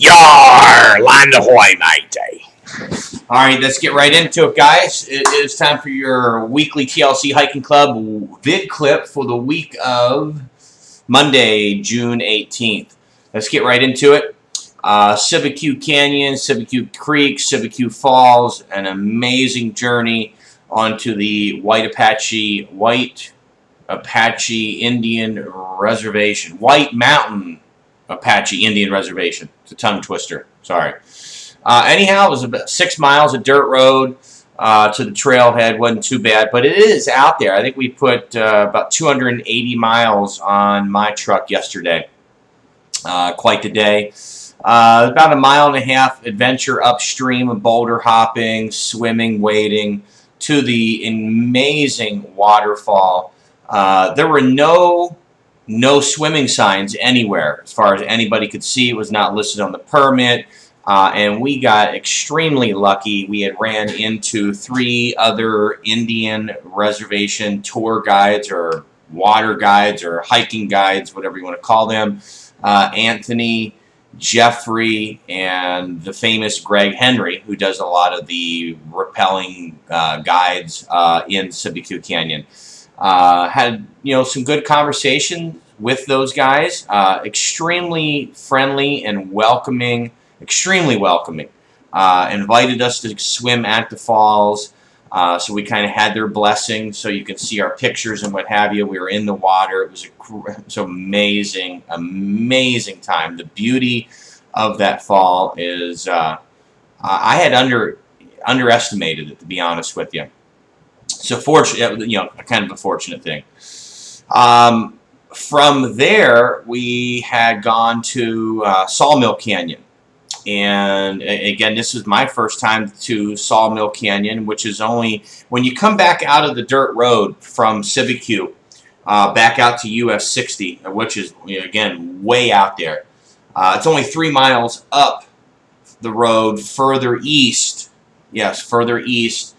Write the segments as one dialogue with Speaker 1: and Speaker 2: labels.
Speaker 1: Yar! Land ahoy, matey. Alright, let's get right into it, guys. It is time for your weekly TLC Hiking Club vid clip for the week of Monday, June 18th. Let's get right into it. Sawmill Canyon, Sawmill Creek, Sawmill Falls, an amazing journey onto the White Apache Indian Reservation. White Mountain Apache Indian Reservation. It's a tongue twister. Sorry. Anyhow, it was about 6 miles of dirt road to the trailhead. Wasn't too bad, but it is out there. I think we put about 280 miles on my truck yesterday. Quite the day. About a mile and a half adventure upstream of boulder hopping, swimming, wading to the amazing waterfall. There were no swimming signs anywhere as far as anybody could see. It was not listed on the permit. And we got extremely lucky. We had ran into 3 other Indian reservation tour guides or water guides or hiking guides, whatever you want to call them. Anthony, Jeffrey, and the famous Greg Henry, who does a lot of the rappelling guides in Sawmill Canyon. Had some good conversation with those guys. Extremely friendly and welcoming. Extremely welcoming. Invited us to swim at the falls, so we kind of had their blessing, so you can see our pictures and what have you. We were in the water. It was amazing, amazing time. The beauty of that fall is I had underestimated it, to be honest with you. So fortunate, kind of a fortunate thing. From there, we had gone to Sawmill Canyon. And again, this is my first time to Sawmill Canyon, which is only when you come back out of the dirt road from Sawmill back out to US 60, which is again way out there. It's only 3 miles up the road further east. Yes, further east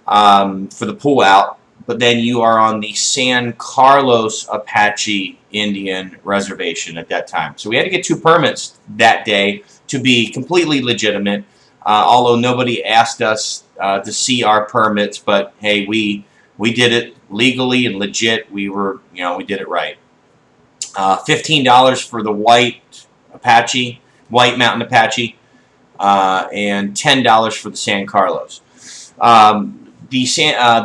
Speaker 1: for the pull out. But then you are on the San Carlos Apache Indian Reservation at that time. So we had to get 2 permits that day to be completely legitimate, although nobody asked us to see our permits. But hey, we did it legally and legit. We did it right. $15 for the White Mountain Apache, and $10 for the San Carlos. The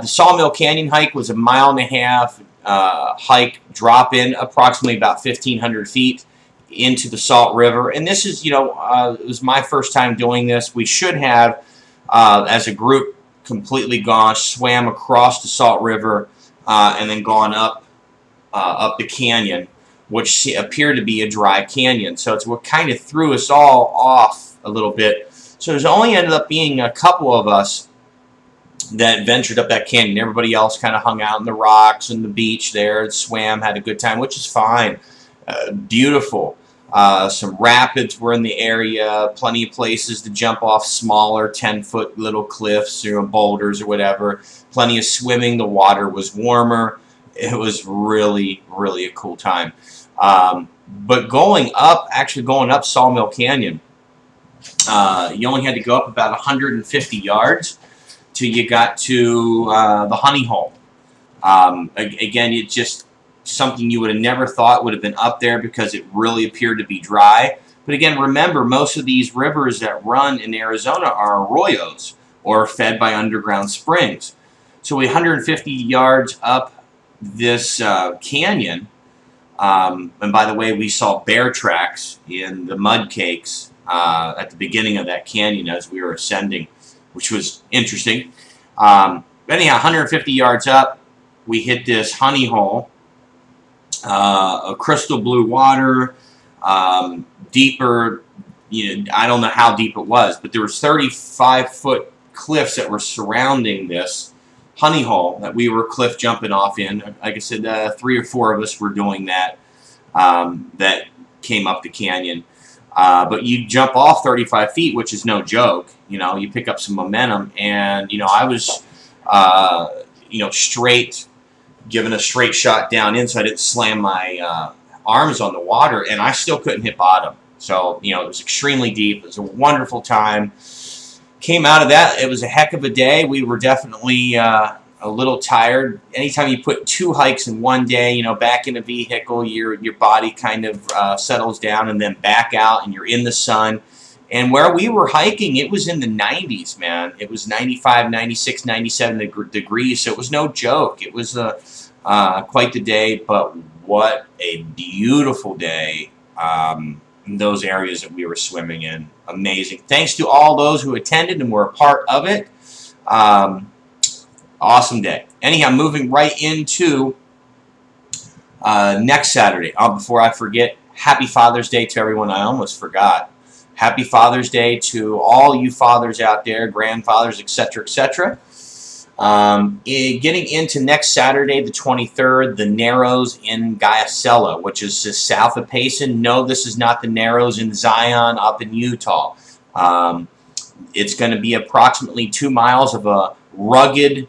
Speaker 1: Sawmill Canyon hike was a 1.5 mile hike, drop in approximately about 1,500 feet into the Salt River. And this is, it was my first time doing this. We should have, as a group, completely swam across the Salt River and then gone up the canyon, which appeared to be a dry canyon. So it's what kind of threw us all off a little bit. So there's only ended up being a couple of us that ventured up that canyon. Everybody else kind of hung out on the rocks and the beach there, swam, had a good time, which is fine. Beautiful. Some rapids were in the area, plenty of places to jump off smaller 10-foot little cliffs or boulders or whatever. Plenty of swimming. The water was warmer. It was really, really a cool time. But actually going up Sawmill Canyon, you only had to go up about 150 yards till you got to the honey hole. Again, it just something you would have never thought would have been up there because it really appeared to be dry. But again, remember, most of these rivers that run in Arizona are arroyos or fed by underground springs. So we 150 yards up this canyon, and by the way, we saw bear tracks in the mud cakes at the beginning of that canyon as we were ascending, which was interesting. Anyhow, 150 yards up, we hit this honey hole. A crystal blue water, deeper, I don't know how deep it was, but there was 35-foot cliffs that were surrounding this honey hole that we were cliff jumping off in. Like I said, 3 or 4 of us were doing that, that came up the canyon. But you jump off 35 feet, which is no joke. You pick up some momentum, and, I was, given a straight shot down in, so I didn't slam my arms on the water, and I still couldn't hit bottom. So, you know, it was extremely deep. It was a wonderful time. Came out of that. It was a heck of a day. We were definitely a little tired. Anytime you put 2 hikes in one day, you know, back in a vehicle, your body kind of settles down, and then back out, and you're in the sun. And where we were hiking, it was in the 90s, man. It was 95, 96, 97 degrees, so it was no joke. It was quite the day, but what a beautiful day in those areas that we were swimming in. Amazing. Thanks to all those who attended and were a part of it. Awesome day. Anyhow, moving right into next Saturday. Before I forget, happy Father's Day to everyone. I almost forgot. Happy Father's Day to all you fathers out there, grandfathers, etc., etc. Getting into next Saturday, the 23rd, the Narrows in Guyasella, which is just south of Payson. No, this is not the Narrows in Zion up in Utah. It's going to be approximately 2 miles of a rugged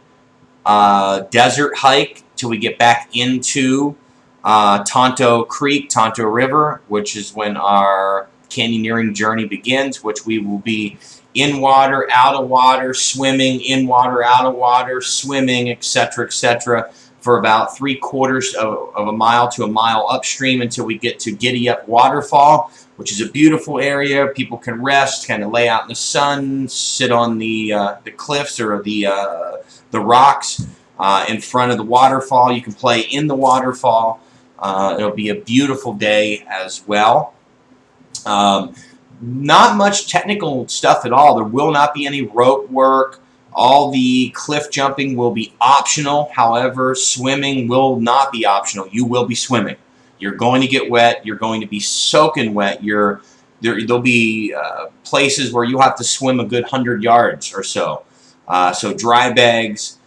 Speaker 1: desert hike till we get back into Tonto Creek, Tonto River, which is when our canyoneering journey begins, which we will be in water, out of water, swimming, in water, out of water, swimming, etc., for about 3/4 of a mile to a mile upstream until we get to Giddy Up Waterfall, which is a beautiful area. People can rest, kind of lay out in the sun, sit on the cliffs or the rocks in front of the waterfall. You can play in the waterfall. It'll be a beautiful day as well. Not much technical stuff at all. There will not be any rope work. All the cliff jumping will be optional. However, swimming will not be optional. You will be swimming. You're going to get wet. You're going to be soaking wet. There'll be places where you'll have to swim a good 100 yards or so. So dry bags,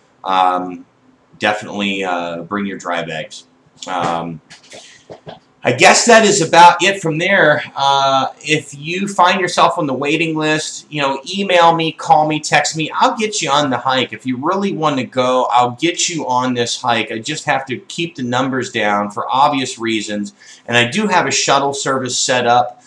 Speaker 1: definitely bring your dry bags. I guess that is about it from there. If you find yourself on the waiting list, you know, email me, call me, text me. I'll get you on the hike. If you really want to go, I'll get you on this hike. I just have to keep the numbers down for obvious reasons. And I do have a shuttle service set up.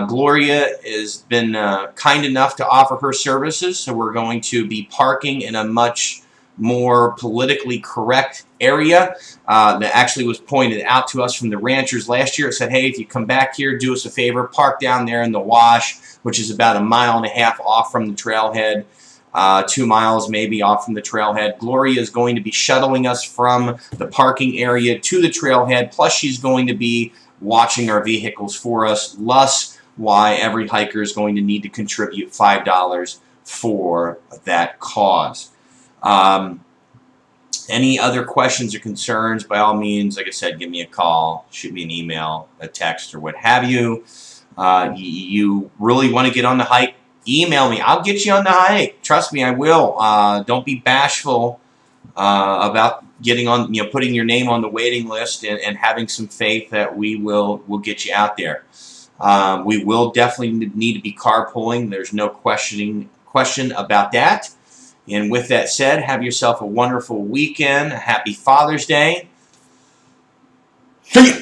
Speaker 1: Gloria has been kind enough to offer her services, so we're going to be parking in a much more politically correct area that actually was pointed out to us from the ranchers last year. It said, hey, if you come back here, do us a favor, park down there in the wash, which is about 1.5 miles off from the trailhead, 2 miles maybe off from the trailhead. Gloria is going to be shuttling us from the parking area to the trailhead, plus she's going to be watching our vehicles for us, thus why every hiker is going to need to contribute $5 for that cause. Any other questions or concerns, by all means, like I said, give me a call, shoot me an email, a text, or what have you. You really want to get on the hike, email me. I'll get you on the hike. Trust me, I will. Don't be bashful about getting on, you know, putting your name on the waiting list and having some faith that we'll get you out there. We will definitely need to be carpooling. There's no question about that. And with that said, have yourself a wonderful weekend. Happy Father's Day. See ya.